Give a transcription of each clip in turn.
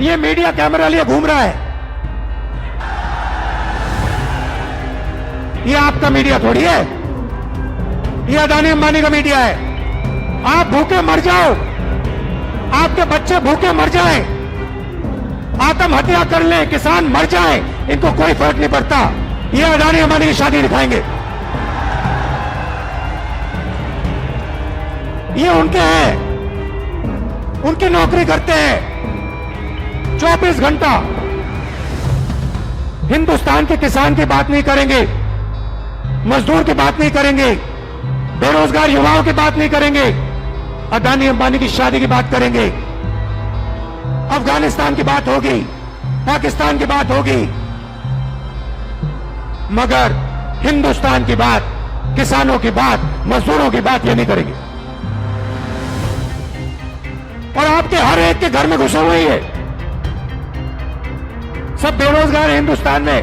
ये media camera लिए घूम रहा है। ये आपका मीडिया थोड़ी है, ये अदानी अंबानी का मीडिया है। आप भूखे मर जाओ, आपके बच्चे भूखे मर जाएं, आत्महत्या कर ले, किसान मर जाए, इनको कोई फर्क नहीं पड़ता। ये अदानी अंबानी की शादी दिखाएंगे। ये उनके हैं, उनकी नौकरी करते हैं 24 घंटा। हिंदुस्तान के किसान की बात नहीं करेंगे, मजदूर की बात नहीं करेंगे, बेरोजगार युवाओं की बात नहीं करेंगे, अदानी अंबानी की शादी की बात करेंगे। अफगानिस्तान की बात होगी, पाकिस्तान की बात होगी, मगर हिंदुस्तान की बात, किसानों की बात, मजदूरों की बात ये नहीं करेंगे। और आपके हर एक के घर में घुसे हुए है, सब बेरोजगार है हिंदुस्तान में,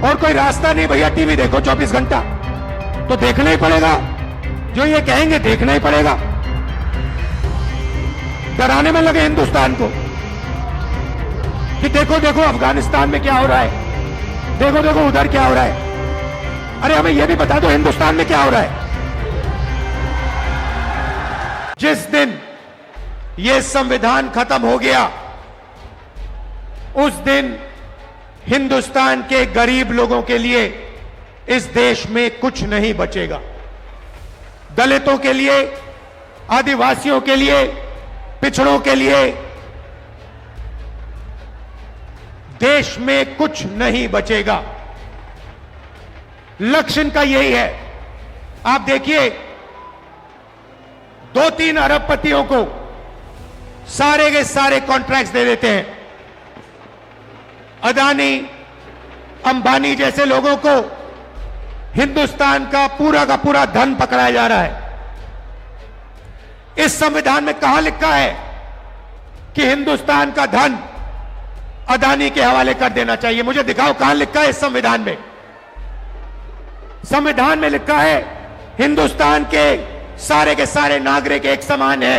और कोई रास्ता नहीं। भैया टीवी देखो 24 घंटा, तो देखना ही पड़ेगा, जो ये कहेंगे देखना ही पड़ेगा। डराने में लगे हिंदुस्तान को कि देखो देखो अफगानिस्तान में क्या हो रहा है, देखो देखो उधर क्या हो रहा है। अरे हमें यह भी बता दो हिंदुस्तान में क्या हो रहा है। जिस दिन यह संविधान खत्म हो गया, उस दिन हिंदुस्तान के गरीब लोगों के लिए इस देश में कुछ नहीं बचेगा। दलितों के लिए, आदिवासियों के लिए, पिछड़ों के लिए देश में कुछ नहीं बचेगा। लक्ष्य इनका यही है। आप देखिए, 2-3 अरबपतियों को सारे के सारे कॉन्ट्रैक्ट्स दे देते हैं। अदानी, अंबानी जैसे लोगों को हिंदुस्तान का पूरा धन पकड़ाया जा रहा है। इस संविधान में कहां लिखा है कि हिंदुस्तान का धन अदानी के हवाले कर देना चाहिए? मुझे दिखाओ कहां लिखा है इस संविधान में। संविधान में लिखा है हिंदुस्तान के सारे नागरिक एक समान है।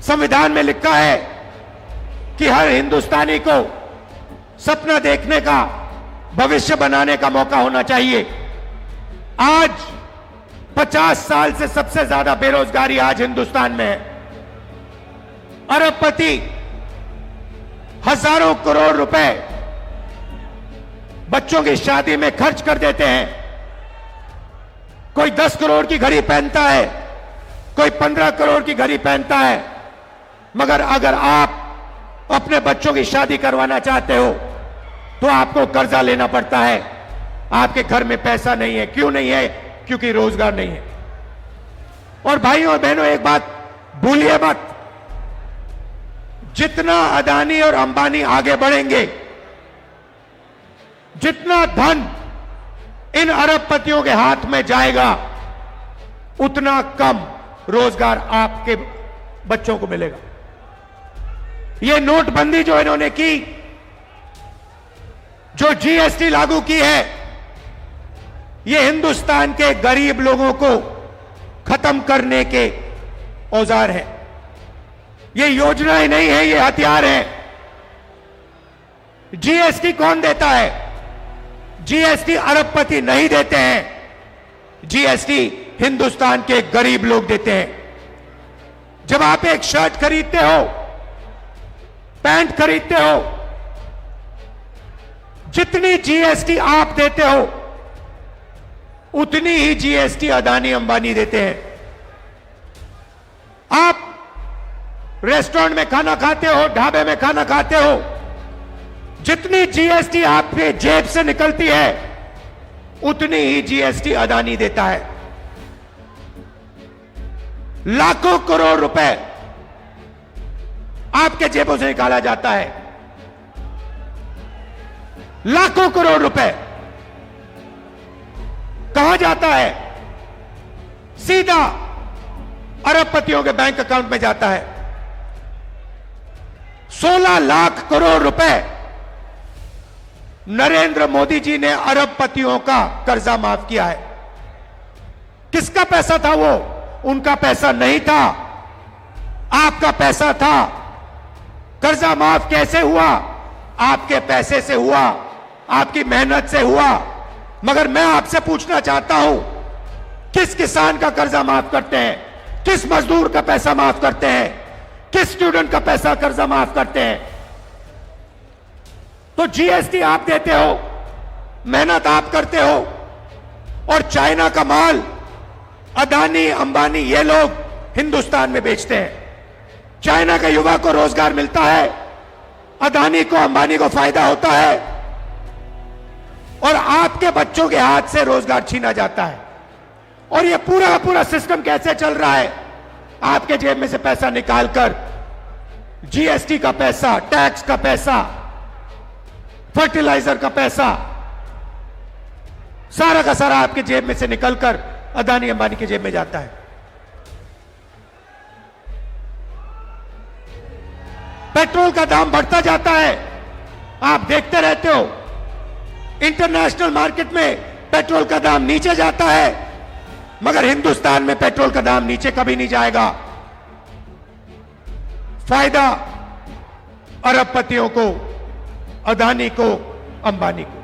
संविधान में लिखा है कि हर हिंदुस्तानी को सपना देखने का, भविष्य बनाने का मौका होना चाहिए। आज 50 साल से सबसे ज्यादा बेरोजगारी आज हिंदुस्तान में है। अरबपति हजारों करोड़ रुपए बच्चों की शादी में खर्च कर देते हैं। कोई 10 करोड़ की घड़ी पहनता है, कोई 15 करोड़ की घड़ी पहनता है, मगर अगर आप अपने बच्चों की शादी करवाना चाहते हो तो आपको कर्जा लेना पड़ता है। आपके घर में पैसा नहीं है। क्यों नहीं है? क्योंकि रोजगार नहीं है। और भाइयों और बहनों, एक बात भूलिए मत, जितना अदानी और अंबानी आगे बढ़ेंगे, जितना धन इन अरबपतियों के हाथ में जाएगा, उतना कम रोजगार आपके बच्चों को मिलेगा। ये नोटबंदी जो इन्होंने की, जो जीएसटी लागू की है, ये हिंदुस्तान के गरीब लोगों को खत्म करने के औजार है। ये योजनाएं नहीं है, ये हथियार है। जीएसटी कौन देता है? जीएसटी अरबपति नहीं देते हैं, जीएसटी हिंदुस्तान के गरीब लोग देते हैं। जब आप एक शर्ट खरीदते हो, पैंट खरीदते हो, जितनी जीएसटी आप देते हो उतनी ही जीएसटी अदानी अंबानी देते हैं। आप रेस्टोरेंट में खाना खाते हो, ढाबे में खाना खाते हो, जितनी जीएसटी आपके जेब से निकलती है उतनी ही जीएसटी अदानी देता है। लाखों करोड़ रुपए आपके जेबों से निकाला जाता है। लाखों करोड़ रुपए कहां जाता है? सीधा अरबपतियों के बैंक अकाउंट में जाता है। 16 लाख करोड़ रुपए नरेंद्र मोदी जी ने अरबपतियों का कर्जा माफ किया है। किसका पैसा था वो? उनका पैसा नहीं था, आपका पैसा था। कर्जा माफ कैसे हुआ? आपके पैसे से हुआ, आपकी मेहनत से हुआ। मगर मैं आपसे पूछना चाहता हूं, किस किसान का कर्जा माफ करते हैं? किस मजदूर का पैसा माफ करते हैं? किस स्टूडेंट का पैसा कर्जा माफ करते हैं? तो जीएसटी आप देते हो, मेहनत आप करते हो, और चाइना का माल अदानी अंबानी ये लोग हिंदुस्तान में बेचते हैं। चाइना के युवा को रोजगार मिलता है, अदानी को अंबानी को फायदा होता है, और आपके बच्चों के हाथ से रोजगार छीना जाता है। और ये पूरा का पूरा सिस्टम कैसे चल रहा है? आपके जेब में से पैसा निकालकर जीएसटी का पैसा, टैक्स का पैसा, फर्टिलाइजर का पैसा, सारा का सारा आपके जेब में से निकलकर अदानी अंबानी की जेब में जाता है। पेट्रोल का दाम बढ़ता जाता है, आप देखते रहते हो। इंटरनेशनल मार्केट में पेट्रोल का दाम नीचे जाता है, मगर हिंदुस्तान में पेट्रोल का दाम नीचे कभी नहीं जाएगा। फायदा अरबपतियों को, अदानी को, अंबानी को।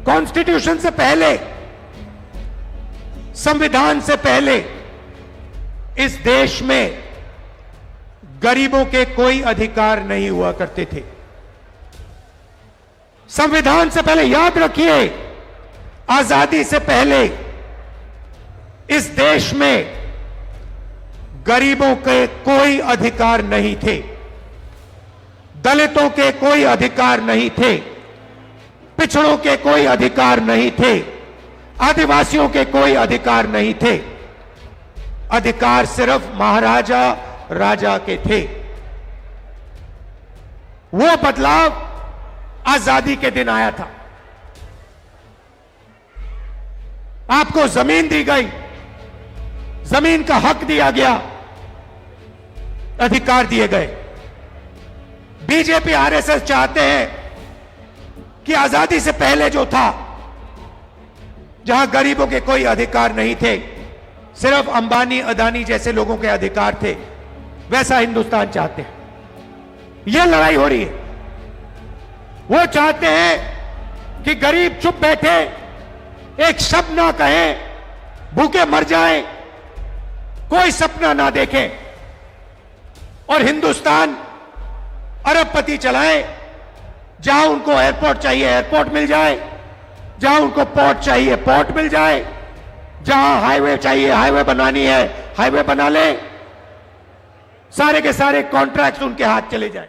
कॉन्स्टिट्यूशन से पहले, संविधान से पहले इस देश में गरीबों के कोई अधिकार नहीं हुआ करते थे। संविधान से पहले, याद रखिए, आजादी से पहले इस देश में गरीबों के कोई अधिकार नहीं थे, दलितों के कोई अधिकार नहीं थे, पिछड़ों के कोई अधिकार नहीं थे, आदिवासियों के कोई अधिकार नहीं थे। अधिकार सिर्फ महाराजा राजा के थे। वो बदलाव आजादी के दिन आया था। आपको जमीन दी गई, जमीन का हक दिया गया, अधिकार दिए गए। बीजेपी आरएसएस चाहते हैं कि आजादी से पहले जो था, जहां गरीबों के कोई अधिकार नहीं थे, सिर्फ अंबानी अदानी जैसे लोगों के अधिकार थे, वैसा हिंदुस्तान चाहते हैं। यह लड़ाई हो रही है। वो चाहते हैं कि गरीब चुप बैठे, एक शब्द ना कहें, भूखे मर जाएं, कोई सपना ना देखें, और हिंदुस्तान अरबपति चलाए। जहां उनको एयरपोर्ट चाहिए एयरपोर्ट मिल जाए, जहां उनको पोर्ट चाहिए पोर्ट मिल जाए, जहां हाईवे चाहिए हाईवे बनानी है हाईवे बना ले, सारे के सारे कॉन्ट्रैक्ट्स उनके हाथ चले जाए।